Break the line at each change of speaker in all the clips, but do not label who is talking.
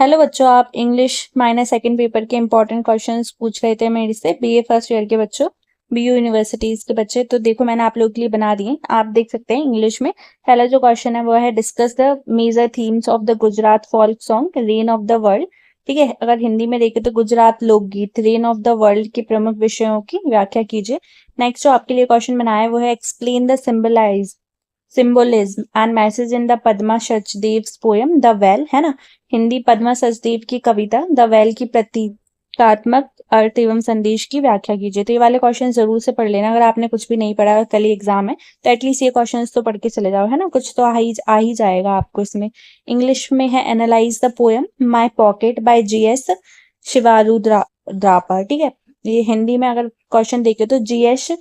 Hello बच्चों, आप English minor second paper के इंपॉर्टेंट क्वेश्चंस पूछ रहे थे मेरे से, बीए फर्स्ट ईयर के बच्चों, बीयू यूनिवर्सिटीज के बच्चे। तो देखो मैंने आप लोगों के लिए बना दिए, आप देख सकते हैं इंग्लिश में। पहला जो क्वेश्चन है वो है discuss the major themes of the Gujarat folk song rain of the world. ठीक है, अगर हिंदी में देखें तो गुजरात लोकगीत रेन ऑफ द वर्ल्ड के प्रमुख विषयों की व्याख्या कीजिए। नेक्स्ट जो आपके लिए क्वेश्चन बनाया है वो है explain the symbolism and message in the Padma Sachdev's poem the well, है ना। हिंदी पद्मा सचदेव की कविता द वेल की प्रतीकात्मक अर्थ एवं संदेश की व्याख्या कीजिए। तो ये वाले क्वेश्चन जरूर से पढ़ लेना, अगर आपने कुछ भी नहीं पढ़ा, कल ही एग्जाम है तो एटलीस्ट ये क्वेश्चन तो पढ़ के चले जाओ, है ना। कुछ तो आ ही जाएगा आपको इसमें। इंग्लिश में है analyse the poem my pocket by GS Shivarudrappa. ठीक है, ये हिंदी में अगर क्वेश्चन देखे तो जीएस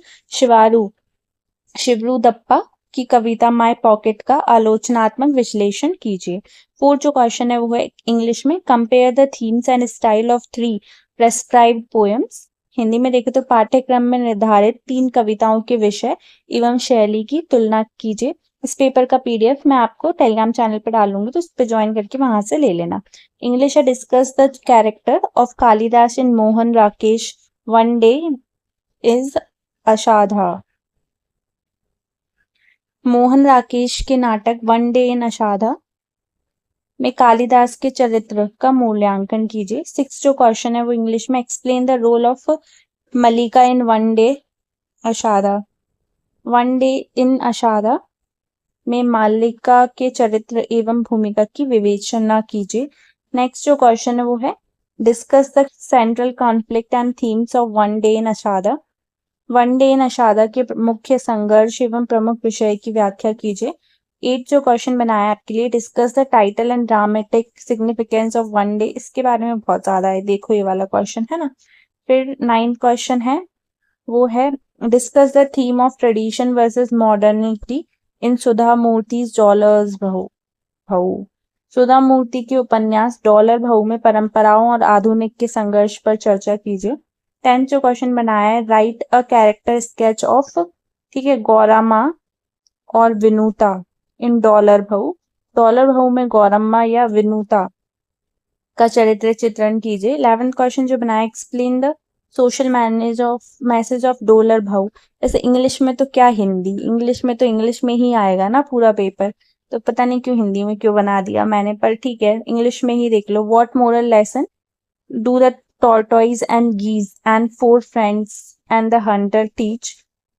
शिवरू दप्पा की कविता माय पॉकेट का आलोचनात्मक विश्लेषण कीजिए। फोर्थ जो क्वेश्चन है वो है इंग्लिश में compare the themes and style of 3 prescribed poems. Hindi में देखें तो पाठ्यक्रम में निर्धारित 3 कविताओं के विषय एवं शैली की तुलना कीजिए। इस पेपर का पीडीएफ मैं आपको टेलीग्राम चैनल पर डालूंगी, तो उस पर ज्वाइन करके वहां से ले लेना। इंग्लिश है discuss the character of Kalidas in Mohan Rakesh one day is Ashadha. Mohan Rakesh के नाटक वन डे इन अषाढ़ा में कालिदास के चरित्र का मूल्यांकन कीजिए। 6 जो क्वेश्चन है वो इंग्लिश में explain the role of Mallika in one day Ashadha. One day in Ashadha में मल्लिका के चरित्र एवं भूमिका की विवेचना कीजिए। नेक्स्ट जो क्वेश्चन है वो है discuss the central conflict and themes of one day in Ashadha. One day in Ashadha के मुख्य संघर्ष एवं प्रमुख विषय की व्याख्या कीजिए। 8 जो क्वेश्चन बनाया आपके लिए discuss the title and dramatic significance of one day, इसके बारे में बहुत ज्यादा है, देखो ये वाला क्वेश्चन, है ना। फिर 9 क्वेश्चन है वो है discuss the theme of tradition versus modernity in Sudha Murty dollars Bahu. Sudha मूर्ति के उपन्यास डॉलर भाऊ में परंपराओं और आधुनिक के संघर्ष पर चर्चा कीजिए। 10 जो क्वेश्चन बनाया है right a character sketch of, ठीक है, गौरामा और विनुता इन डॉलर भाऊ में गौरम्मा या विनुता का चरित्र चित्रण कीजिए। 11th क्वेश्चन जो बनाया explain the social message of dollar भाऊ। जैसे इंग्लिश में तो क्या हिंदी, इंग्लिश में तो इंग्लिश में ही आएगा ना पूरा पेपर, तो पता नहीं क्यों हिंदी में क्यों बना दिया मैंने, पर ठीक है इंग्लिश में ही देख लो। What moral lesson do the tortoise and geese and 4 friends and the hunter teach,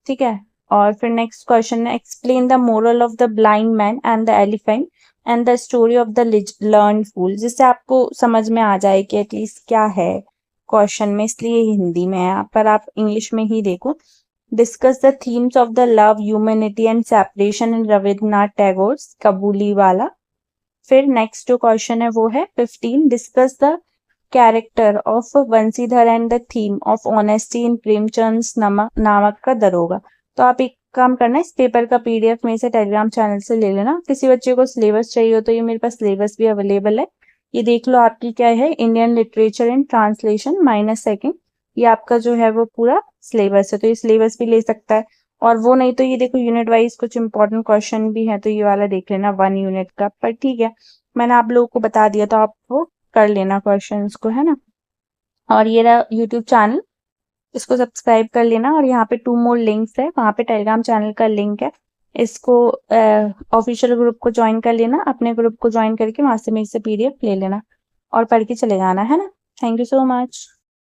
ठीक है। और फिर नेक्स्ट क्वेश्चन है explain the moral of the blind man and the elephant and the story of the learn fool, जिससे आपको समझ में आ जाए कि एटलीस्ट क्या है क्वेश्चन में, इसलिए हिंदी में है, पर आप इंग्लिश में ही देखो। Discuss the themes of the love humanity and separation in Rabindranath Tagore Kabuliwala. फिर नेक्स्ट जो क्वेश्चन है वो है 15 discuss the character of Bansidhar and the theme of honesty in Premchand नामक का दरोगा। तो आप एक काम करना, इस पेपर का पीडीएफ में से टेलीग्राम चैनल से ले लेना। किसी बच्चे को सिलेबस चाहिए हो तो ये मेरे पास सिलेबस भी अवेलेबल है, ये देख लो। आपकी क्या है Indian literature in translation minor second, ये आपका जो है वो पूरा सिलेबस है, तो ये सिलेबस भी ले सकता है। और वो नहीं तो ये देखो यूनिट वाइज कुछ इंपॉर्टेंट क्वेश्चन भी है, तो ये वाला देख लेना 1 यूनिट का, पर ठीक है मैंने आप लोगों को बता दिया तो आप वो कर लेना क्वेश्चंस को, है ना। और ये रहा यूट्यूब चैनल, इसको सब्सक्राइब कर लेना, और यहाँ पे 2 मोर लिंक्स है, वहाँ पे टेलीग्राम चैनल का लिंक है, इसको ऑफिशियल ग्रुप को ज्वाइन कर लेना, अपने ग्रुप को ज्वाइन करके वहां से मेरे से पीडीएफ ले लेना और पढ़ के चले जाना, है ना। Thank you so much.